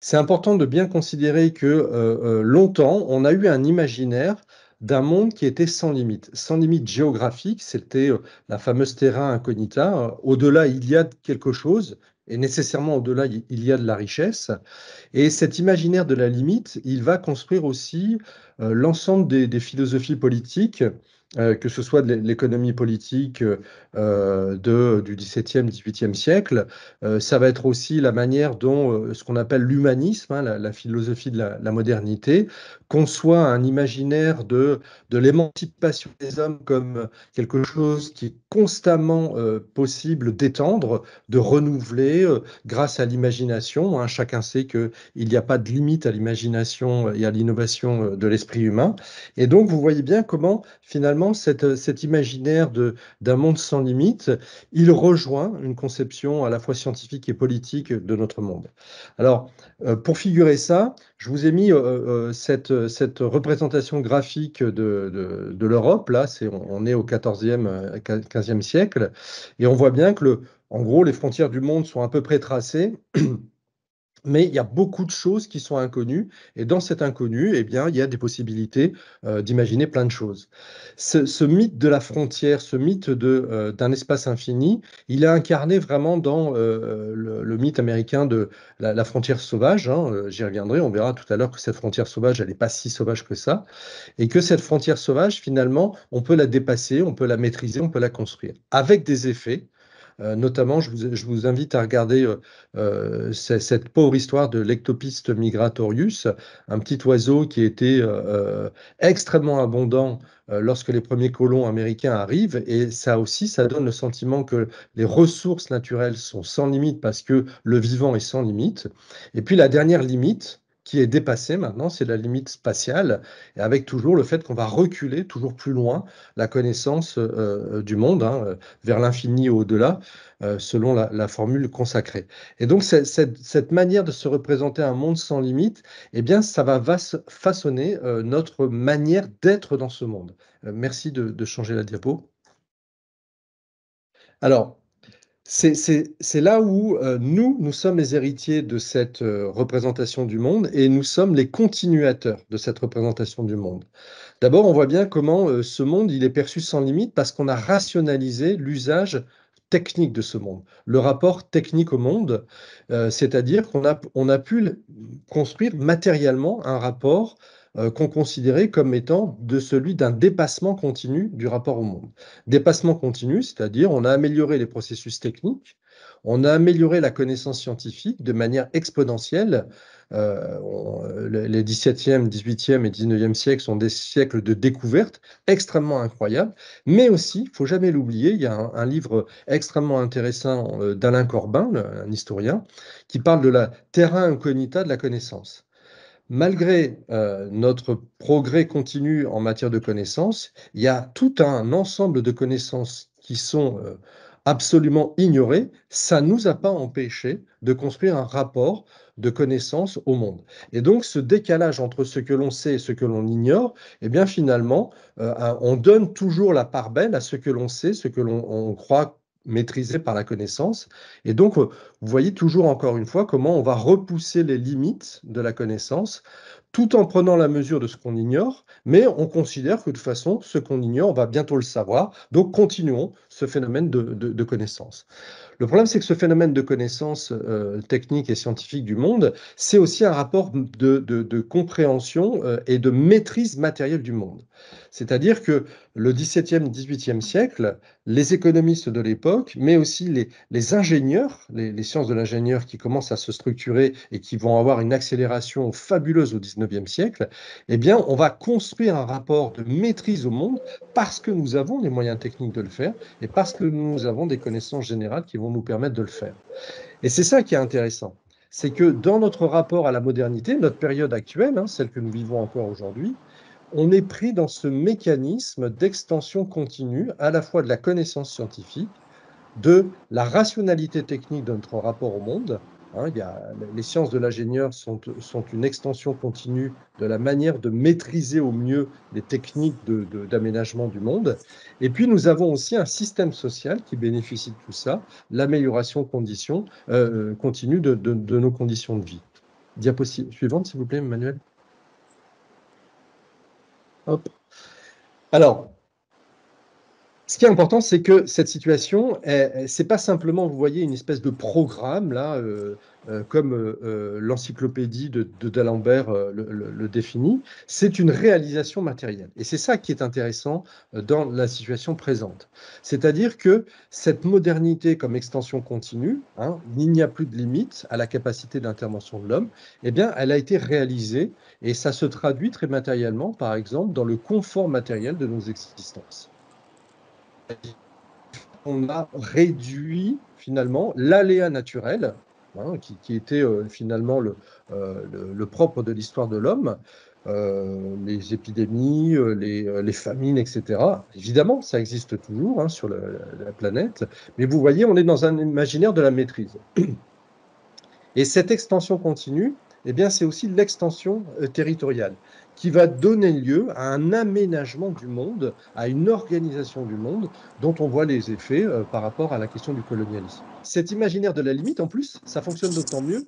C'est important de bien considérer que longtemps, on a eu un imaginaire d'un monde qui était sans limite géographique. C'était la fameuse terra incognita. Au-delà, il y a quelque chose, et nécessairement au-delà, il y a de la richesse. Et cet imaginaire de la limite, il va construire aussi l'ensemble des philosophies politiques, que ce soit de l'économie politique du XVIIe, XVIIIe siècle. Ça va être aussi la manière dont ce qu'on appelle l'humanisme, hein, la philosophie de la modernité, conçoit un imaginaire de l'émancipation des hommes comme quelque chose qui est constamment possible d'étendre, de renouveler grâce à l'imagination, hein. Chacun sait que il n'y a pas de limite à l'imagination et à l'innovation de l'esprit humain. Et donc, vous voyez bien comment, finalement, cet imaginaire d'un monde sans limite, il rejoint une conception à la fois scientifique et politique de notre monde. Alors, pour figurer ça, je vous ai mis cette représentation graphique de l'Europe. Là, on est au 14e, 15e siècle, et on voit bien que, en gros, les frontières du monde sont à peu près tracées. Mais il y a beaucoup de choses qui sont inconnues, et dans cet inconnu, eh bien, il y a des possibilités d'imaginer plein de choses. Ce mythe de la frontière, ce mythe d'un espace infini, il est incarné vraiment dans le mythe américain de la frontière sauvage, hein. J'y reviendrai, on verra tout à l'heure que cette frontière sauvage, elle n'est pas si sauvage que ça, et que cette frontière sauvage, finalement, on peut la dépasser, on peut la maîtriser, on peut la construire, avec des effets. Notamment, je vous invite à regarder cette pauvre histoire de l'Ectopiste migratorius, un petit oiseau qui était extrêmement abondant lorsque les premiers colons américains arrivent. Et ça aussi, ça donne le sentiment que les ressources naturelles sont sans limite parce que le vivant est sans limite. Et puis la dernière limite, qui est dépassée maintenant, c'est la limite spatiale, et avec toujours le fait qu'on va reculer toujours plus loin la connaissance du monde, hein, vers l'infini et au-delà, selon la formule consacrée. Et donc, cette manière de se représenter un monde sans limite, eh bien, ça va façonner notre manière d'être dans ce monde. Merci de changer la diapo. Alors, c'est là où nous sommes les héritiers de cette représentation du monde, et nous sommes les continuateurs de cette représentation du monde. D'abord, on voit bien comment ce monde il est perçu sans limite parce qu'on a rationalisé l'usage technique de ce monde, le rapport technique au monde, c'est-à-dire on a pu construire matériellement un rapport qu'on considérait comme étant de celui d'un dépassement continu du rapport au monde. Dépassement continu, c'est-à-dire on a amélioré les processus techniques, on a amélioré la connaissance scientifique de manière exponentielle. Les 17e, 18e et 19e siècles sont des siècles de découvertes extrêmement incroyables, mais aussi, il ne faut jamais l'oublier, il y a un livre extrêmement intéressant d'Alain Corbin, un historien, qui parle de la terra incognita de la connaissance. Malgré notre progrès continu en matière de connaissances, il y a tout un ensemble de connaissances qui sont absolument ignorées. Ça ne nous a pas empêché de construire un rapport de connaissances au monde. Et donc, ce décalage entre ce que l'on sait et ce que l'on ignore, eh bien, finalement, on donne toujours la part belle à ce que l'on sait, ce que l'on croit maîtrisé par la connaissance. Et donc, vous voyez toujours encore une fois comment on va repousser les limites de la connaissance tout en prenant la mesure de ce qu'on ignore, mais on considère que de toute façon, ce qu'on ignore, on va bientôt le savoir. Donc, continuons ce phénomène de connaissance. Le problème, c'est que ce phénomène de connaissance technique et scientifique du monde, c'est aussi un rapport de compréhension et de maîtrise matérielle du monde. C'est-à-dire que le XVIIe, XVIIIe siècle, les économistes de l'époque, mais aussi les ingénieurs, les sciences de l'ingénieur qui commencent à se structurer et qui vont avoir une accélération fabuleuse au XIXe siècle, eh bien, on va construire un rapport de maîtrise au monde parce que nous avons les moyens techniques de le faire et parce que nous avons des connaissances générales qui vont nous permettre de le faire. Et c'est ça qui est intéressant. C'est que dans notre rapport à la modernité, notre période actuelle, hein, celle que nous vivons encore aujourd'hui, on est pris dans ce mécanisme d'extension continue à la fois de la connaissance scientifique, de la rationalité technique de notre rapport au monde. Hein, les sciences de l'ingénieur sont une extension continue de la manière de maîtriser au mieux les techniques d'aménagement du monde. Et puis, nous avons aussi un système social qui bénéficie de tout ça, l'amélioration continue de nos conditions de vie. Diapositive suivante, s'il vous plaît, Emmanuel. Hop. Alors, ce qui est important, c'est que cette situation, c'est pas simplement, vous voyez, une espèce de programme, là, comme l'encyclopédie de d'Alembert le définit, c'est une réalisation matérielle. Et c'est ça qui est intéressant dans la situation présente. C'est-à-dire que cette modernité comme extension continue, hein, il n'y a plus de limite à la capacité d'intervention de l'homme, eh bien, elle a été réalisée et ça se traduit très matériellement, par exemple, dans le confort matériel de nos existences. On a réduit finalement l'aléa naturel, hein, qui était finalement le propre de l'histoire de l'homme, les épidémies, les famines, etc. Évidemment, ça existe toujours hein, sur la planète, mais vous voyez, on est dans un imaginaire de la maîtrise. Et cette extension continue, eh bien, c'est aussi l'extension territoriale qui va donner lieu à un aménagement du monde, à une organisation du monde dont on voit les effets par rapport à la question du colonialisme. Cet imaginaire de la limite, en plus, ça fonctionne d'autant mieux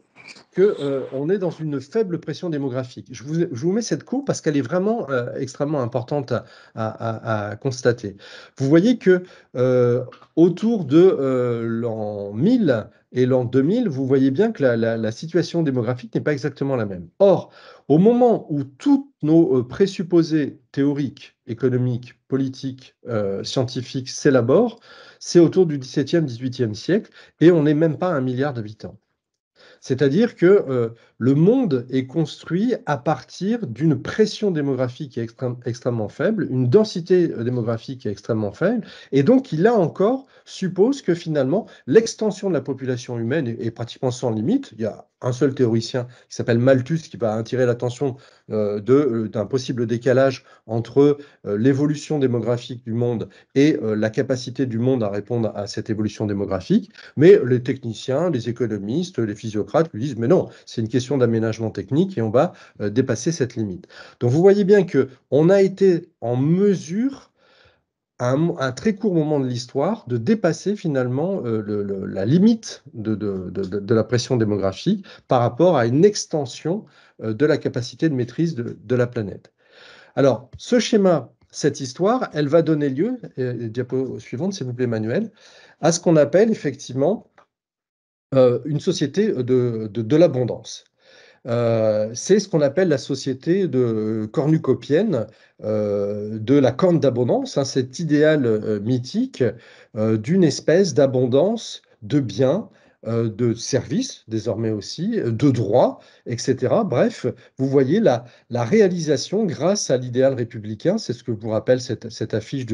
qu'on est dans une faible pression démographique. Je vous mets cette courbe parce qu'elle est vraiment extrêmement importante à constater. Vous voyez que autour de l'an 1000 et l'an 2000, vous voyez bien que la situation démographique n'est pas exactement la même. Or, au moment où tous nos présupposés théoriques, économiques, politiques, scientifiques s'élaborent, c'est autour du XVIIe, XVIIIe siècle, et on n'est même pas à 1 milliard d'habitants. C'est-à-dire que le monde est construit à partir d'une pression démographique qui est extrêmement faible, une densité démographique qui est extrêmement faible, et donc il là encore suppose que finalement l'extension de la population humaine est pratiquement sans limite. Il y a un seul théoricien qui s'appelle Malthus qui va attirer l'attention d'un possible décalage entre l'évolution démographique du monde et la capacité du monde à répondre à cette évolution démographique. Mais les techniciens, les économistes, les physiocrates lui disent, mais non, c'est une question d'aménagement technique et on va dépasser cette limite. Donc vous voyez bien qu'on a été en mesure, à un très court moment de l'histoire, de dépasser finalement la limite de la pression démographique par rapport à une extension de la capacité de maîtrise de la planète. Alors, ce schéma, cette histoire, elle va donner lieu, diapo suivante, s'il vous plaît, Emmanuel, à ce qu'on appelle effectivement une société de l'abondance. C'est ce qu'on appelle la société cornucopienne de la corne d'abondance, hein, cet idéal mythique d'une espèce d'abondance de biens, de services désormais aussi, de droits, etc. Bref, vous voyez la réalisation grâce à l'idéal républicain, c'est ce que vous rappelle cette affiche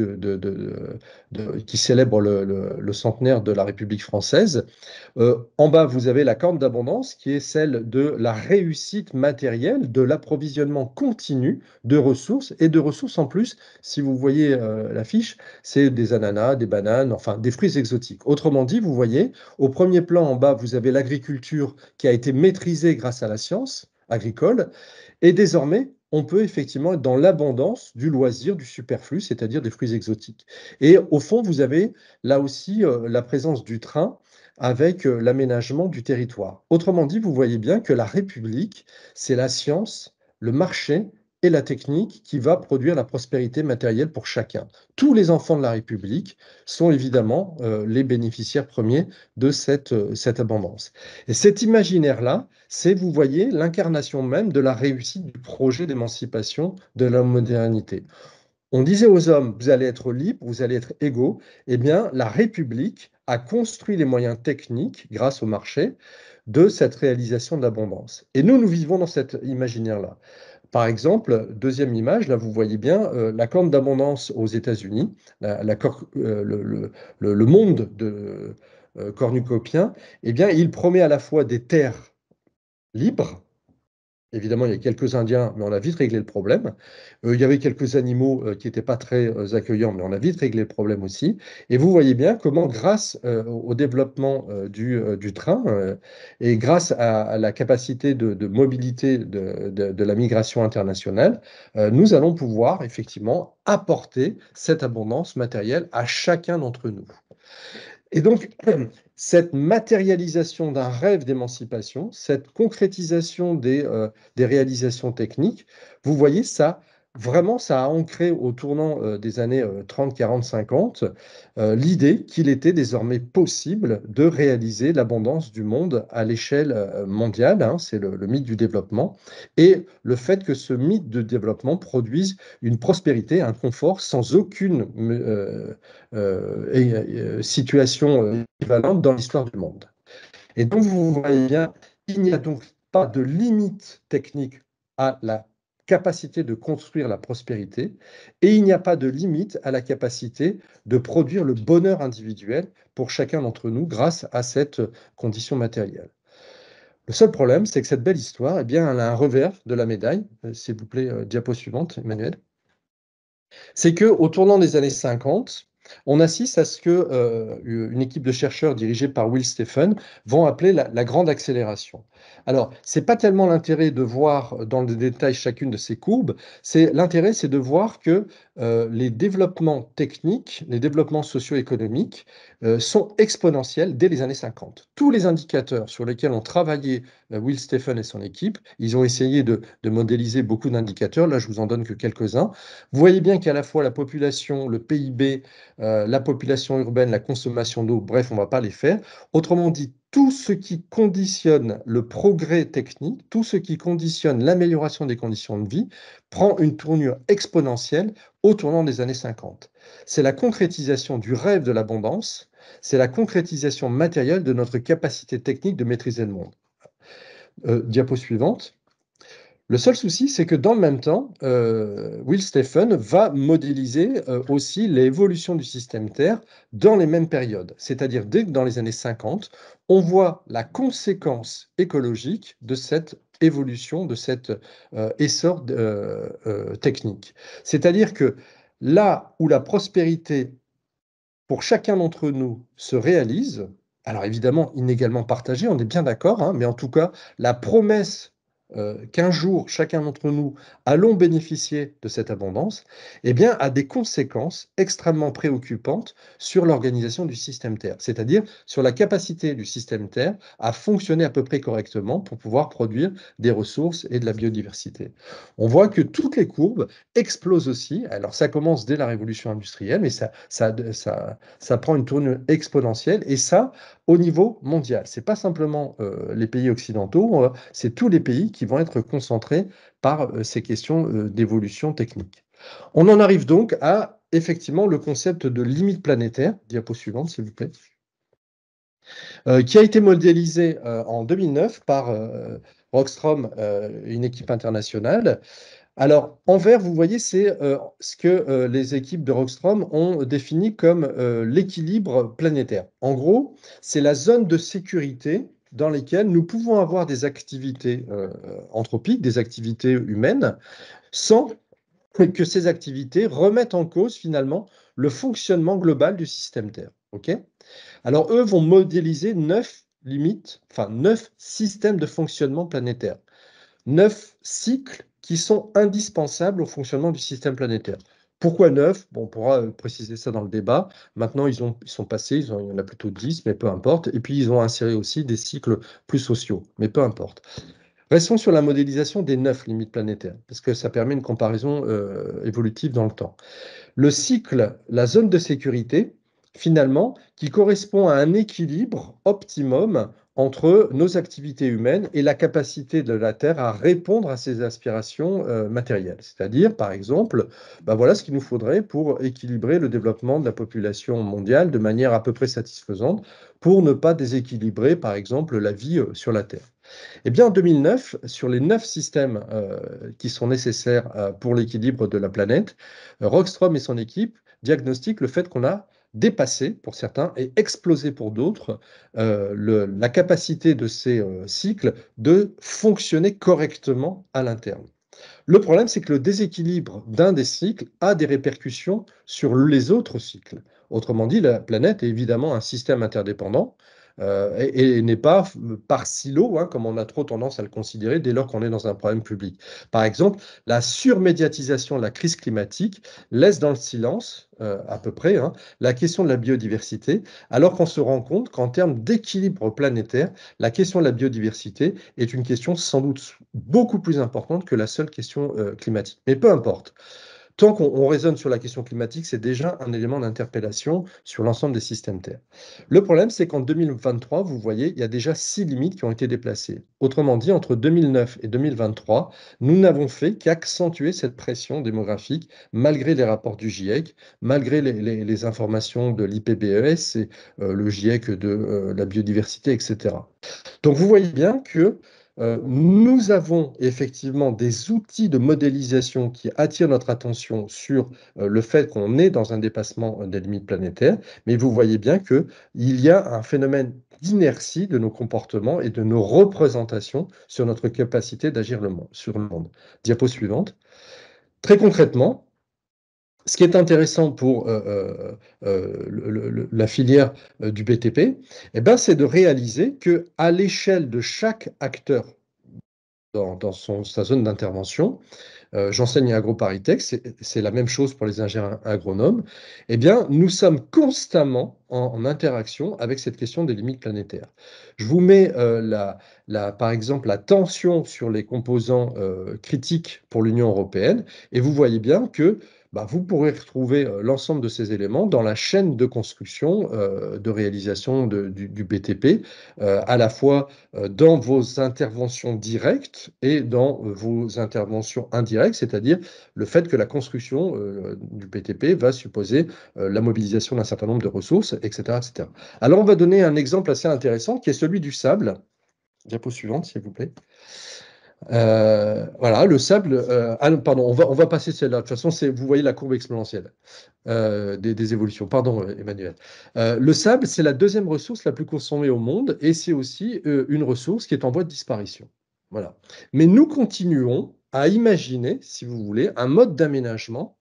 qui célèbre le centenaire de la République française. En bas, vous avez la corne d'abondance qui est celle de la réussite matérielle, de l'approvisionnement continu de ressources et de ressources en plus. Si vous voyez l'affiche, c'est des ananas, des bananes, enfin des fruits exotiques. Autrement dit, vous voyez, au premier plan en bas, vous avez l'agriculture qui a été maîtrisée grâce à la science agricole et désormais, on peut effectivement être dans l'abondance du loisir, du superflu, c'est-à-dire des fruits exotiques. Et au fond, vous avez là aussi la présence du train avec l'aménagement du territoire. Autrement dit, vous voyez bien que la République, c'est la science, le marché et la technique qui va produire la prospérité matérielle pour chacun. Tous les enfants de la République sont évidemment les bénéficiaires premiers de cette abondance. Et cet imaginaire-là, c'est, vous voyez, l'incarnation même de la réussite du projet d'émancipation de la modernité. On disait aux hommes, vous allez être libres, vous allez être égaux. Eh bien, la République a construit les moyens techniques, grâce au marché, de cette réalisation de l'abondance. Et nous, nous vivons dans cet imaginaire-là. Par exemple, deuxième image, là, vous voyez bien la corne d'abondance aux États-Unis, le monde cornucopien, eh bien, il promet à la fois des terres libres. Évidemment, il y a quelques Indiens, mais on a vite réglé le problème. Il y avait quelques animaux qui n'étaient pas très accueillants, mais on a vite réglé le problème aussi. Et vous voyez bien comment, grâce au développement du train et grâce à la capacité de mobilité de la migration internationale, nous allons pouvoir effectivement apporter cette abondance matérielle à chacun d'entre nous. Et donc, cette matérialisation d'un rêve d'émancipation, cette concrétisation des réalisations techniques, vous voyez, ça, vraiment, ça a ancré au tournant des années 30, 40, 50, l'idée qu'il était désormais possible de réaliser l'abondance du monde à l'échelle mondiale, hein, c'est le mythe du développement, et le fait que ce mythe de développement produise une prospérité, un confort sans aucune situation équivalente dans l'histoire du monde. Et donc, vous voyez bien, il n'y a donc pas de limite technique à la capacité de construire la prospérité et il n'y a pas de limite à la capacité de produire le bonheur individuel pour chacun d'entre nous grâce à cette condition matérielle. Le seul problème, c'est que cette belle histoire, eh bien, elle a un revers de la médaille. S'il vous plaît, diapo suivante, Emmanuel. C'est qu'au tournant des années 50, on assiste à ce que une équipe de chercheurs dirigée par Will Stephen vont appeler la grande accélération. Alors, c'est pas tellement l'intérêt de voir dans le détail chacune de ces courbes, l'intérêt, c'est de voir que les développements techniques, les développements socio-économiques sont exponentiels dès les années 50. Tous les indicateurs sur lesquels ont travaillé Will Stephen et son équipe, ils ont essayé de modéliser beaucoup d'indicateurs, là je vous en donne que quelques-uns. Vous voyez bien qu'à la fois la population, le PIB, la population urbaine, la consommation d'eau, bref, on ne va pas les faire. Autrement dit, tout ce qui conditionne le progrès technique, tout ce qui conditionne l'amélioration des conditions de vie, prend une tournure exponentielle au tournant des années 50. C'est la concrétisation du rêve de l'abondance, c'est la concrétisation matérielle de notre capacité technique de maîtriser le monde. Diapo suivante. Le seul souci, c'est que dans le même temps, Will Stephen va modéliser aussi l'évolution du système Terre dans les mêmes périodes. C'est-à-dire dès que dans les années 50, on voit la conséquence écologique de cette évolution, de cet essor technique. C'est-à-dire que là où la prospérité pour chacun d'entre nous se réalise, alors évidemment inégalement partagée, on est bien d'accord, hein, mais en tout cas, la promesse qu'un jour, chacun d'entre nous allons bénéficier de cette abondance, eh bien, a des conséquences extrêmement préoccupantes sur l'organisation du système Terre, c'est-à-dire sur la capacité du système Terre à fonctionner à peu près correctement pour pouvoir produire des ressources et de la biodiversité. On voit que toutes les courbes explosent aussi. Alors, ça commence dès la révolution industrielle, mais ça prend une tournure exponentielle, et ça, au niveau mondial. Ce n'est pas simplement les pays occidentaux, c'est tous les pays qui vont être concentrés par ces questions d'évolution technique. On en arrive donc à, effectivement, le concept de limite planétaire, diapo suivante, s'il vous plaît, qui a été modélisé en 2009 par Rockstrom, une équipe internationale. Alors, en vert, vous voyez, c'est ce que les équipes de Rockstrom ont défini comme l'équilibre planétaire. En gros, c'est la zone de sécurité dans laquelle nous pouvons avoir des activités anthropiques, des activités humaines, sans que ces activités remettent en cause finalement le fonctionnement global du système Terre. Ok. Alors, eux vont modéliser 9 limites, enfin 9 systèmes de fonctionnement planétaire. 9 cycles qui sont indispensables au fonctionnement du système planétaire. Pourquoi 9? Bon, on pourra préciser ça dans le débat. Maintenant, ils sont passés, il y en a plutôt 10, mais peu importe. Et puis, ils ont inséré aussi des cycles plus sociaux, mais peu importe. Restons sur la modélisation des 9 limites planétaires, parce que ça permet une comparaison évolutive dans le temps. Le cycle, la zone de sécurité, finalement, qui correspond à un équilibre optimum entre nos activités humaines et la capacité de la Terre à répondre à ses aspirations matérielles. C'est-à-dire, par exemple, ben voilà ce qu'il nous faudrait pour équilibrer le développement de la population mondiale de manière à peu près satisfaisante pour ne pas déséquilibrer, par exemple, la vie sur la Terre. Eh bien, en 2009, sur les 9 systèmes qui sont nécessaires pour l'équilibre de la planète, Rockstrom et son équipe diagnostiquent le fait qu'on a dépassé pour certains et explosé pour d'autres la capacité de ces cycles de fonctionner correctement à l'interne. Le problème, c'est que le déséquilibre d'un des cycles a des répercussions sur les autres cycles. Autrement dit, la planète est évidemment un système interdépendant. et n'est pas par silo, hein, comme on a trop tendance à le considérer dès lors qu'on est dans un problème public. Par exemple, la surmédiatisation de la crise climatique laisse dans le silence, à peu près, hein, la question de la biodiversité, alors qu'on se rend compte qu'en termes d'équilibre planétaire, la question de la biodiversité est une question sans doute beaucoup plus importante que la seule question climatique. Mais peu importe. Tant qu'on raisonne sur la question climatique, c'est déjà un élément d'interpellation sur l'ensemble des systèmes Terre. Le problème, c'est qu'en 2023, vous voyez, il y a déjà 6 limites qui ont été déplacées. Autrement dit, entre 2009 et 2023, nous n'avons fait qu'accentuer cette pression démographique, malgré les rapports du GIEC, malgré les informations de l'IPBES et le GIEC de la biodiversité, etc. Donc vous voyez bien que nous avons effectivement des outils de modélisation qui attirent notre attention sur le fait qu'on est dans un dépassement des limites planétaires, mais vous voyez bien qu'il y a un phénomène d'inertie de nos comportements et de nos représentations sur notre capacité d'agir sur le monde. Diapo suivante. Très concrètement, ce qui est intéressant pour la filière du BTP, eh ben, c'est de réaliser qu'à l'échelle de chaque acteur dans sa zone d'intervention, j'enseigne à AgroParisTech, c'est la même chose pour les ingénieurs agronomes, eh bien, nous sommes constamment en interaction avec cette question des limites planétaires. Je vous mets par exemple la tension sur les composants critiques pour l'Union européenne, et vous voyez bien que bah, vous pourrez retrouver l'ensemble de ces éléments dans la chaîne de construction de réalisation du BTP, à la fois dans vos interventions directes et dans vos interventions indirectes, c'est-à-dire le fait que la construction du BTP va supposer la mobilisation d'un certain nombre de ressources, etc., etc. Alors, on va donner un exemple assez intéressant qui est celui du sable. Diapo suivante, s'il vous plaît. Voilà, le sable. Ah non, pardon, on va passer celle-là. De toute façon, vous voyez la courbe exponentielle des évolutions. Pardon, Emmanuel. Le sable, c'est la deuxième ressource la plus consommée au monde et c'est aussi une ressource qui est en voie de disparition. Voilà. Mais nous continuons à imaginer, si vous voulez, un mode d'aménagement,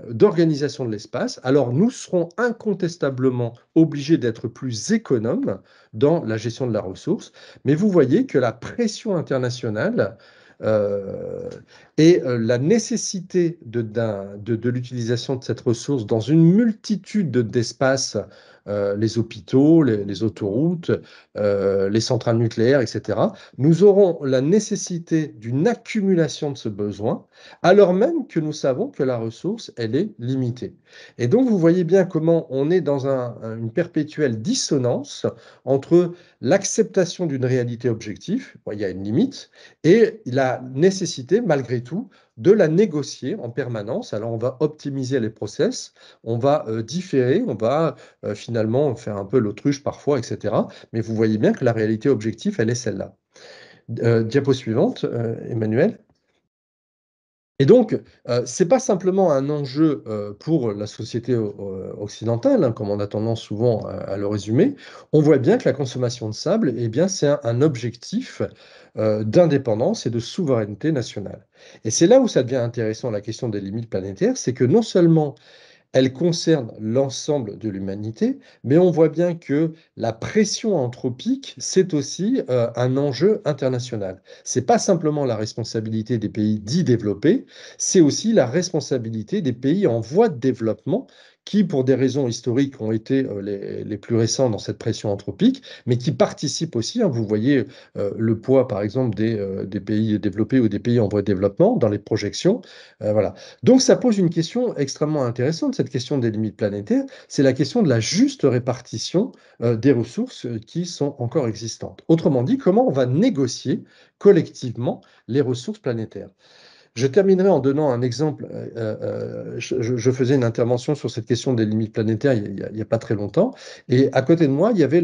d'organisation de l'espace. Alors, nous serons incontestablement obligés d'être plus économes dans la gestion de la ressource, mais vous voyez que la pression internationale euh, et la nécessité de l'utilisation de cette ressource dans une multitude d'espaces, les hôpitaux, les autoroutes, les centrales nucléaires, etc., nous aurons la nécessité d'une accumulation de ce besoin, alors même que nous savons que la ressource, elle est limitée. Et donc, vous voyez bien comment on est dans une perpétuelle dissonance entre l'acceptation d'une réalité objective, bon, il y a une limite, et la nécessité, malgré tout, de la négocier en permanence. Alors, on va optimiser les process, on va différer, on va finalement faire un peu l'autruche parfois, etc. Mais vous voyez bien que la réalité objective, elle est celle-là. Diapo suivante, Emmanuel. Et donc, ce n'est pas simplement un enjeu pour la société occidentale, hein, comme on a tendance souvent à le résumer. On voit bien que la consommation de sable, eh bien, c'est un objectif d'indépendance et de souveraineté nationale. Et c'est là où ça devient intéressant, la question des limites planétaires, c'est que non seulement elle concerne l'ensemble de l'humanité, mais on voit bien que la pression anthropique, c'est aussi un enjeu international. Ce n'est pas simplement la responsabilité des pays dits développés, c'est aussi la responsabilité des pays en voie de développement qui, pour des raisons historiques, ont été les plus récents dans cette pression anthropique, mais qui participent aussi, hein, vous voyez le poids, par exemple, des pays développés ou des pays en voie de développement dans les projections. Voilà. Donc ça pose une question extrêmement intéressante, cette question des limites planétaires, c'est la question de la juste répartition des ressources qui sont encore existantes. Autrement dit, comment on va négocier collectivement les ressources planétaires. Je terminerai en donnant un exemple. Je faisais une intervention sur cette question des limites planétaires il n'y a pas très longtemps, et à côté de moi, il y avait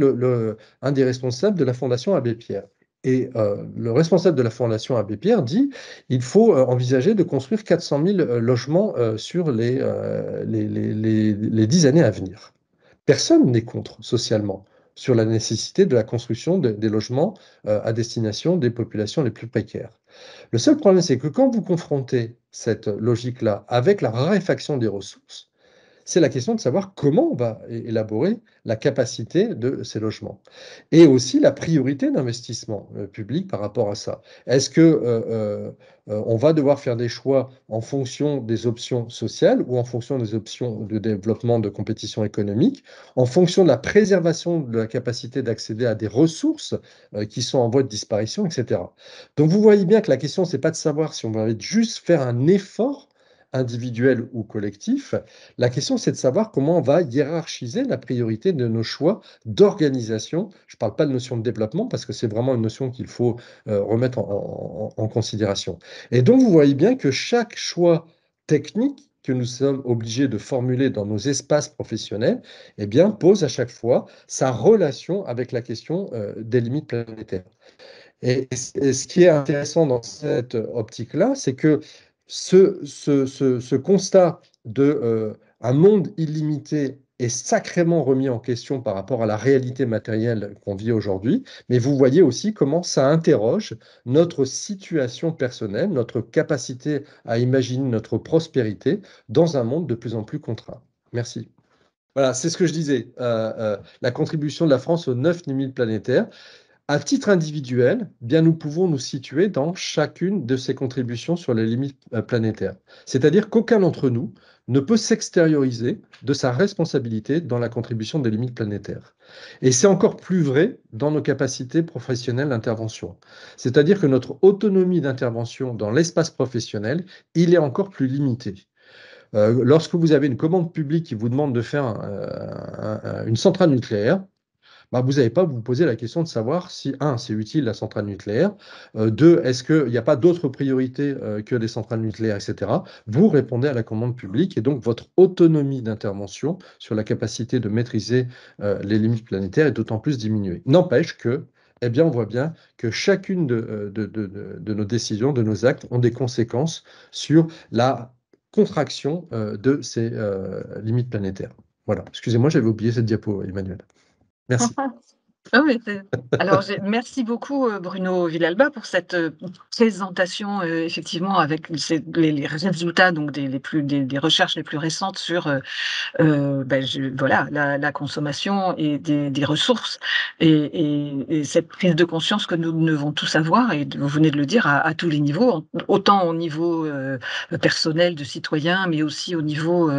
un des responsables de la Fondation Abbé Pierre. Et le responsable de la Fondation Abbé Pierre dit il faut envisager de construire 400 000 logements sur les 10 années à venir. Personne n'est contre socialement sur la nécessité de la construction des logements à destination des populations les plus précaires. Le seul problème, c'est que quand vous confrontez cette logique-là avec la raréfaction des ressources, c'est la question de savoir comment on va élaborer la capacité de ces logements. Et aussi la priorité d'investissement public par rapport à ça. Est-ce que on va devoir faire des choix en fonction des options sociales ou en fonction des options de développement de compétition économique, en fonction de la préservation de la capacité d'accéder à des ressources qui sont en voie de disparition, etc. Donc vous voyez bien que la question, c'est pas de savoir si on va juste faire un effort individuel ou collectif. La question, c'est de savoir comment on va hiérarchiser la priorité de nos choix d'organisation. Je ne parle pas de notion de développement parce que c'est vraiment une notion qu'il faut remettre en considération. Et donc, vous voyez bien que chaque choix technique que nous sommes obligés de formuler dans nos espaces professionnels, eh bien, pose à chaque fois sa relation avec la question des limites planétaires. Et ce qui est intéressant dans cette optique-là, c'est que ce constat de un monde illimité est sacrément remis en question par rapport à la réalité matérielle qu'on vit aujourd'hui, mais vous voyez aussi comment ça interroge notre situation personnelle, notre capacité à imaginer notre prospérité dans un monde de plus en plus contraint. Merci. Voilà, c'est ce que je disais, la contribution de la France aux 9 limites planétaires. À titre individuel, bien, nous pouvons nous situer dans chacune de ces contributions sur les limites planétaires. C'est-à-dire qu'aucun d'entre nous ne peut s'extérioriser de sa responsabilité dans la contribution des limites planétaires. Et c'est encore plus vrai dans nos capacités professionnelles d'intervention. C'est-à-dire que notre autonomie d'intervention dans l'espace professionnel, il est encore plus limité. Lorsque vous avez une commande publique qui vous demande de faire une centrale nucléaire, bah, vous n'allez pas vous poser la question de savoir si, un, c'est utile la centrale nucléaire, deux, est-ce qu'il n'y a pas d'autres priorités que les centrales nucléaires, etc. Vous répondez à la commande publique et donc votre autonomie d'intervention sur la capacité de maîtriser les limites planétaires est d'autant plus diminuée. N'empêche que, eh bien, on voit bien que chacune de nos décisions, de nos actes, ont des conséquences sur la contraction de ces limites planétaires. Voilà. Excusez-moi, j'avais oublié cette diapo, Emmanuel. Merci. Ah oui, alors merci beaucoup Bruno Villalba pour cette présentation effectivement avec les résultats donc des recherches les plus récentes sur voilà, la consommation et des ressources et cette prise de conscience que nous devons tous avoir, et vous venez de le dire, à tous les niveaux, autant au niveau personnel de citoyen, mais aussi au niveau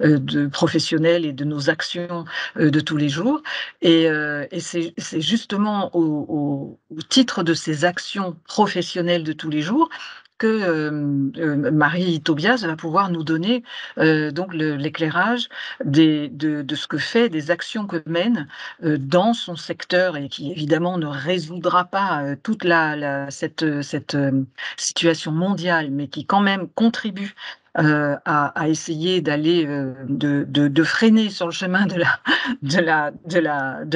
de professionnel et de nos actions de tous les jours. Et c'est justement au titre de ces actions professionnelles de tous les jours que Marie Tobias va pouvoir nous donner donc l'éclairage de ce que fait, des actions que mène dans son secteur, et qui évidemment ne résoudra pas toute cette situation mondiale, mais qui quand même contribue à essayer d'aller de freiner sur le chemin de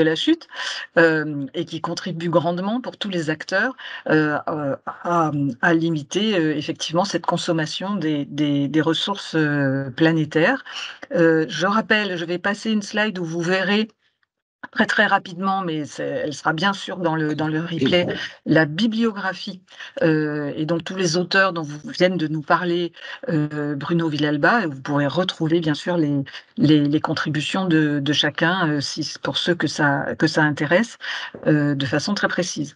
la chute, et qui contribue grandement pour tous les acteurs à limiter effectivement cette consommation des ressources planétaires. Je rappelle, je vais passer une slide où vous verrez très très rapidement, mais elle sera bien sûr dans le replay, la bibliographie et donc tous les auteurs dont vous viennent de nous parler, Bruno Villalba, et vous pourrez retrouver bien sûr les contributions de chacun, pour ceux que ça intéresse, de façon très précise.